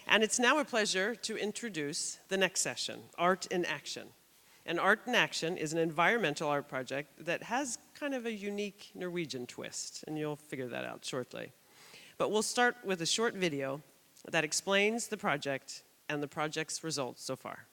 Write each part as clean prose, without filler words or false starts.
And it's now a pleasure to introduce the next session, Art in Action. And Art in Action is an environmental art project that has kind of a unique Norwegian twist, and you'll figure that out shortly. But we'll start with a short video that explains the project and the project's results so far.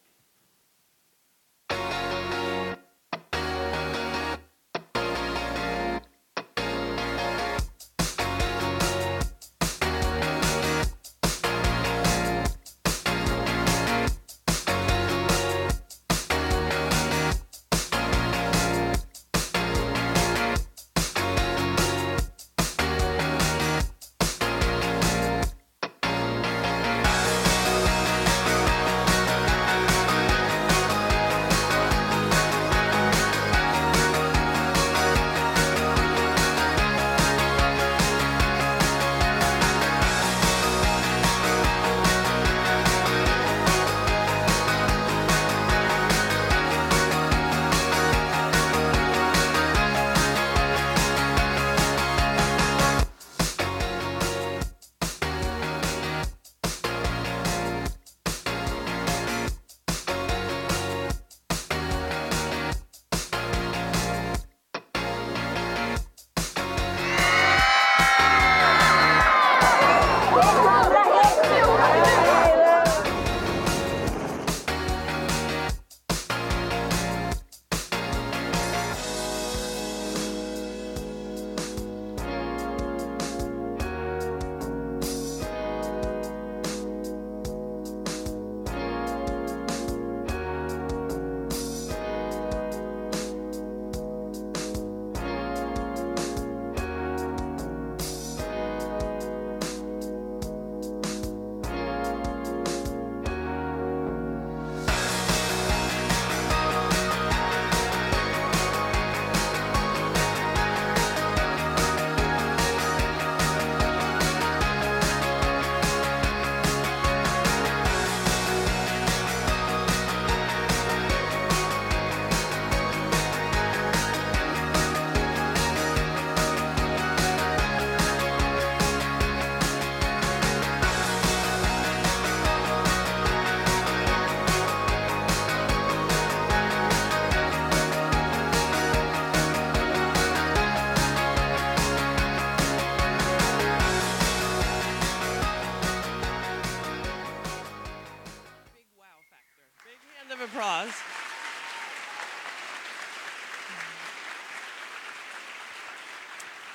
Applause.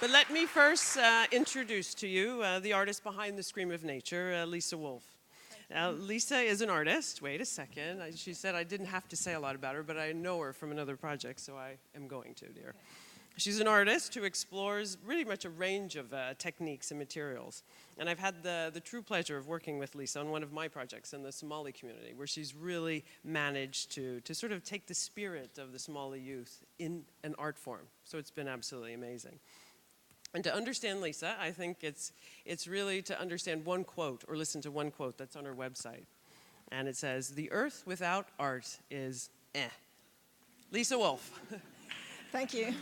But let me first introduce to you the artist behind the Scream of Nature, Lisa Wolf. Lisa is an artist. Wait a second. She said I didn't have to say a lot about her, but I know her from another project, so I am going to, dear. She's an artist who explores really much a range of techniques and materials. And I've had the true pleasure of working with Lisa on one of my projects in the Somali community, where she's really managed to sort of take the spirit of the Somali youth in an art form. So it's been absolutely amazing. And to understand Lisa, I think it's really to understand one quote, or listen to one quote that's on her website. And it says, "The earth without art is eh." Lisa Wolf. Thank you.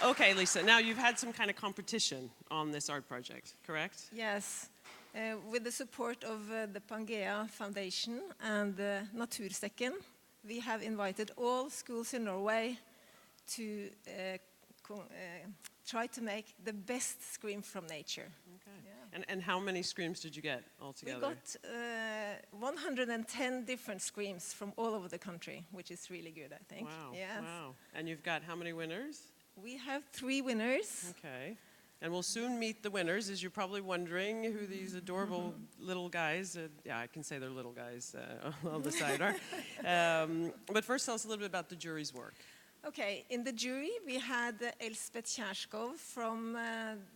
Okay, Lisa, now you've had some kind of competition on this art project, correct? Yes, with the support of the Pangea Foundation and Naturstekken, we have invited all schools in Norway to try to make the best scream from nature. Okay. Yeah. And how many screams did you get altogether? We got 110 different screams from all over the country, which is really good, I think. Wow, yes. Wow. And you've got how many winners? We have 3 winners. Okay. And we'll soon meet the winners, as you're probably wondering who these adorable little guys, yeah, I can say they're little guys on the side are. But first tell us a little bit about the jury's work. Okay, in the jury we had Elspeth Kjærskov from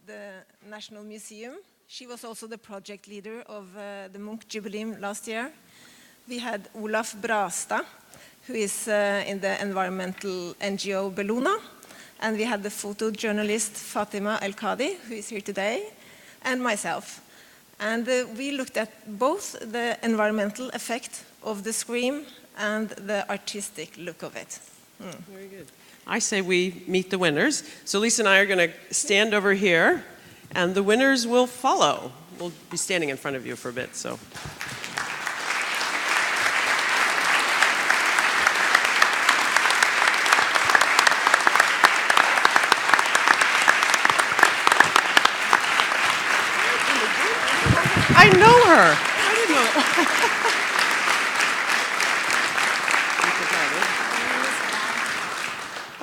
the National Museum. She was also the project leader of the Munch Jubileum last year. We had Olaf Brastad, who is in the environmental NGO Bellona. And we had the photojournalist Fatima El-Kadi, who is here today, and myself. And we looked at both the environmental effect of the scream and the artistic look of it. Very good. I say we meet the winners. So Lisa and I are going to stand over here, and the winners will follow. We'll be standing in front of you for a bit, so. I know her. I didn't know.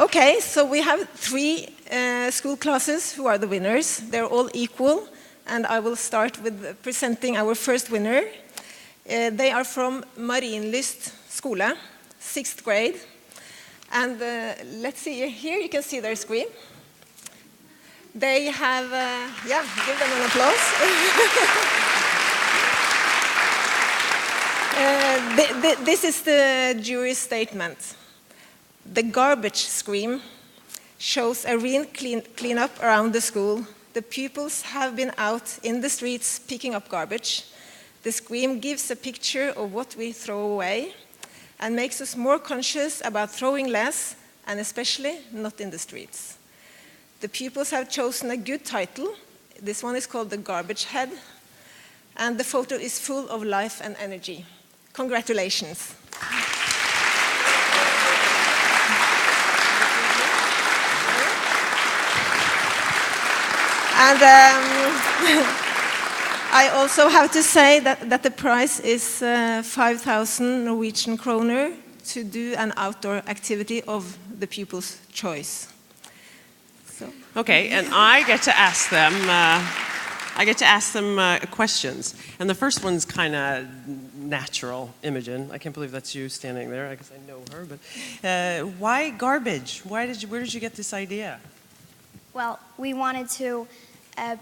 Okay, so we have three school classes who are the winners. They're all equal, and I will start with presenting our first winner. They are from Marienlyst skole, 6th grade. And let's see, here you can see their screen. They have, yeah, give them an applause. This is the jury statement. The garbage scream shows a real cleanup around the school. The pupils have been out in the streets picking up garbage. The scream gives a picture of what we throw away and makes us more conscious about throwing less, and especially not in the streets. The pupils have chosen a good title. This one is called The Garbage Head, and the photo is full of life and energy. Congratulations. And I also have to say that the prize is 5,000 Norwegian kroner to do an outdoor activity of the pupil's choice. So. Okay, and I get to ask them. Questions, and the first one's kind of natural. Imogen, I can't believe that's you standing there. I guess I know her, but why garbage? Where did you get this idea? Well, we wanted to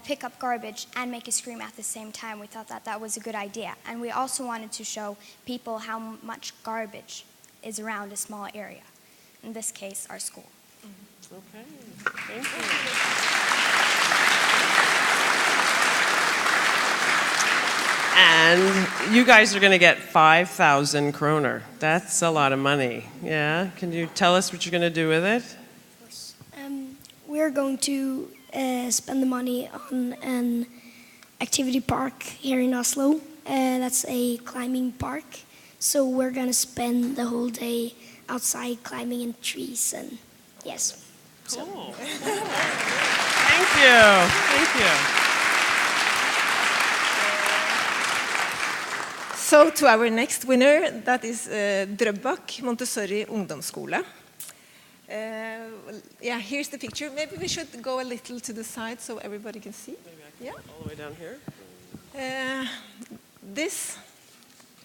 pick up garbage and make a scream at the same time. We thought that was a good idea. And we also wanted to show people how much garbage is around a small area. In this case, our school. Okay, thank you. And you guys are going to get 5,000 kroner. That's a lot of money. Yeah, can you tell us what you're going to do with it? We're going to spend the money on an activity park here in Oslo. That's a climbing park. So we're going to spend the whole day outside climbing in trees and yes. Cool. Thank you. Thank you. So to our next winner, that is Drøbak Montessori ungdomsskole. Yeah, here's the picture. Maybe we should go a little to the side so everybody can see. Maybe I can Yeah. all the way down here. This,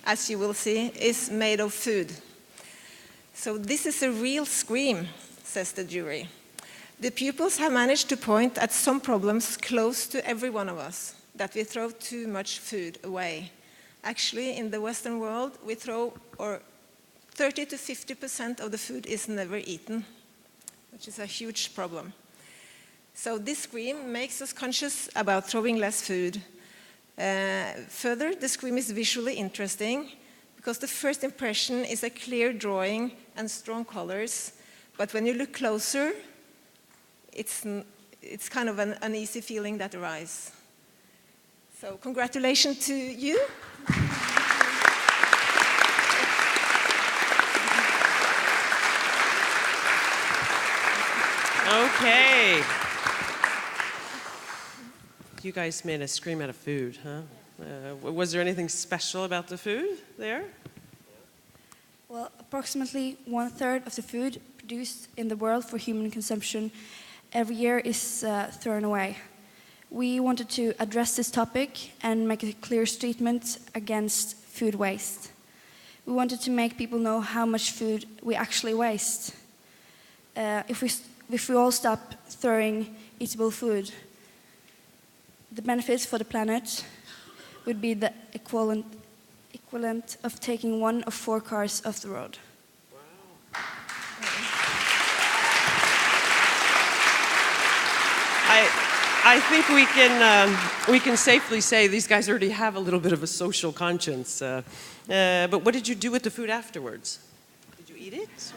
as you will see, is made of food. So this is a real scream, says the jury. The pupils have managed to point at some problems close to every one of us, that we throw too much food away. Actually, in the Western world, we throw, or 30 to 50% of the food is never eaten, which is a huge problem. So this scream makes us conscious about throwing less food. Further, the scream is visually interesting because the first impression is a clear drawing and strong colors, but when you look closer, it's kind of an uneasy feeling that arises. So congratulations to you. Okay. You guys made a scream out of food, huh? Was there anything special about the food there? Well, approximately 1/3 of the food produced in the world for human consumption every year is thrown away. We wanted to address this topic and make a clear statement against food waste. We wanted to make people know how much food we actually waste. If we all stop throwing eatable food, the benefits for the planet would be the equivalent of taking 1 of 4 cars off the road. Wow. I think we can safely say these guys already have a little bit of a social conscience. But what did you do with the food afterwards? Did you eat it?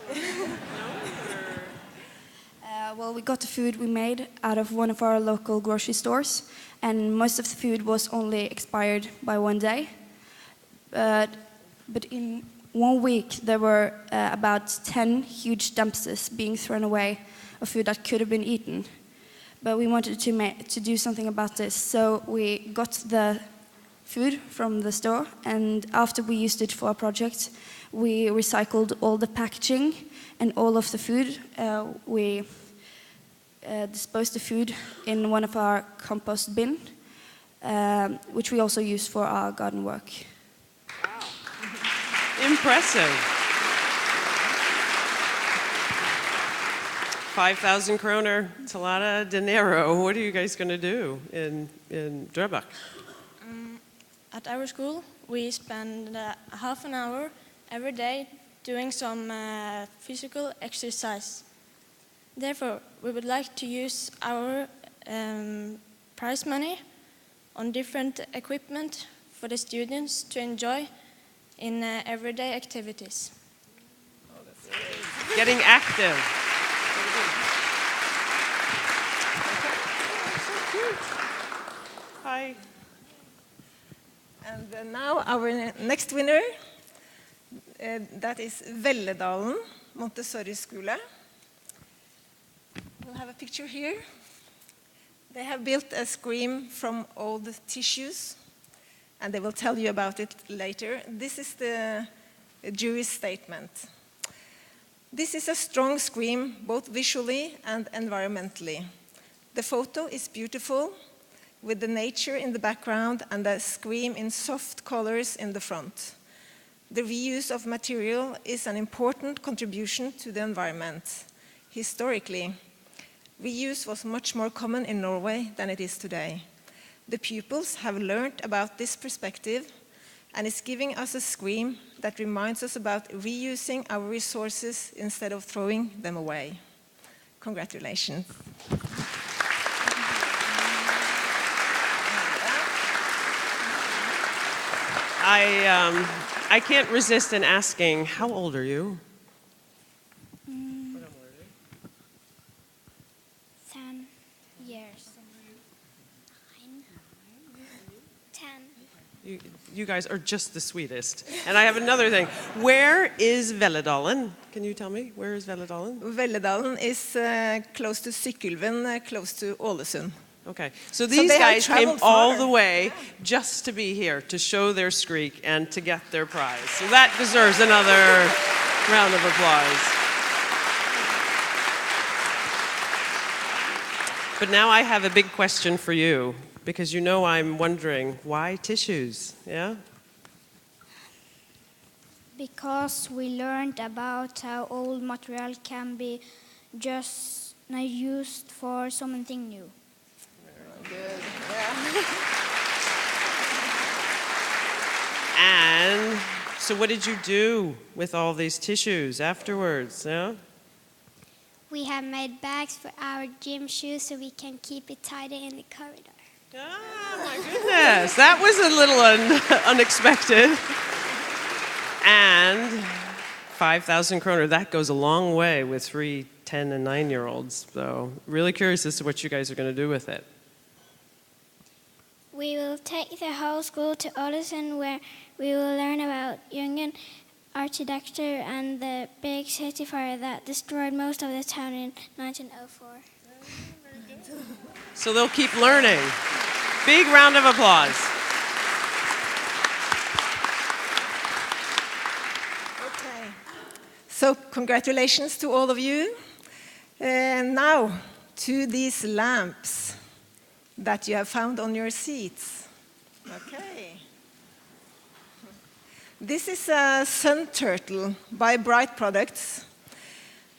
No? Well, we got the food we made out of one of our local grocery stores, and most of the food was only expired by 1 day. But in 1 week, there were about 10 huge dumpsters being thrown away of food that could have been eaten. But we wanted to do something about this, so we got the food from the store, and after we used it for our project, we recycled all the packaging and all of the food. We disposed the food in one of our compost bin, which we also use for our garden work. Impressive. 5,000 kroner. It's a lot of dinero. What are you guys going to do in Drøbak? At our school, we spend half an hour every day doing some physical exercise. Therefore, we would like to use our prize money on different equipment for the students to enjoy in everyday activities. Getting active. Hi. And now our next winner, that is Velledalen Montessori Skole. We'll have a picture here. They have built a scream from old tissues, and they will tell you about it later. This is the jury's statement. This is a strong scream, both visually and environmentally. The photo is beautiful, with the nature in the background and the scream in soft colors in the front. The reuse of material is an important contribution to the environment. Historically, reuse was much more common in Norway than it is today. The pupils have learned about this perspective and is giving us a scream that reminds us about reusing our resources instead of throwing them away. Congratulations. I can't resist in asking, how old are you? 10 years. 9. 10. You guys are just the sweetest. And I have another thing. Where is Velledalen? Can you tell me? Where is Velledalen? Velledalen is close to Sykkylven, close to Ålesund. Okay, so these they have guys came traveled all far. the way just to be here, to show their streak and to get their prize. So that deserves another round of applause. But now I have a big question for you, because you know I'm wondering, why tissues, yeah? Because we learned about how old material can be just used for something new. Good. Yeah. And so what did you do with all these tissues afterwards, yeah? We have made bags for our gym shoes so we can keep it tidy in the corridor. Ah, my goodness. That was a little unexpected. And 5,000 kroner, that goes a long way with 3, 10, and 9-year-olds. So really curious as to what you guys are going to do with it. We will take the whole school to Ålesund where we will learn about Jungian architecture and the big city fire that destroyed most of the town in 1904. So they'll keep learning. Big round of applause. Okay. So congratulations to all of you. And now to these lamps that you have found on your seats. Okay. This is a sun turtle by Bright Products.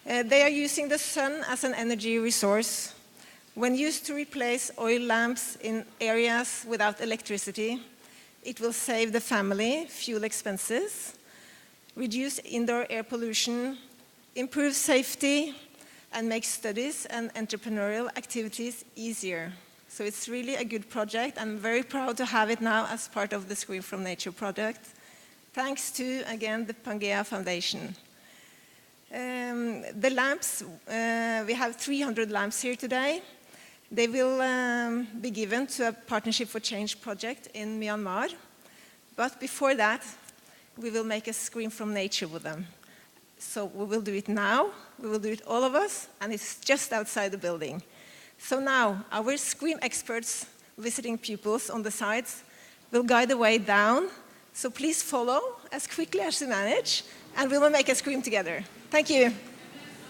They are using the sun as an energy resource. When used to replace oil lamps in areas without electricity, it will save the family fuel expenses, reduce indoor air pollution, improve safety, and make studies and entrepreneurial activities easier. So it's really a good project. I'm very proud to have it now as part of the Scream from Nature project. Thanks to, again, the Pangea Foundation. The lamps, we have 300 lamps here today. They will be given to a Partnership for Change project in Myanmar. But before that, we will make a scream from nature with them. So we will do it now, we will do it all of us, and it's just outside the building. So now, our scream experts, visiting pupils on the sides, will guide the way down. So please follow as quickly as you manage, and we will make a scream together. Thank you.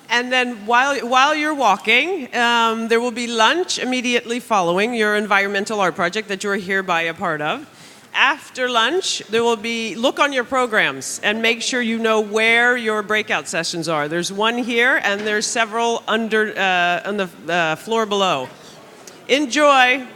And then while you're walking, there will be lunch immediately following your environmental art project that you're hereby a part of. After lunch, there will be, look on your programs and make sure you know where your breakout sessions are. There's one here and there's several on the floor below. Enjoy.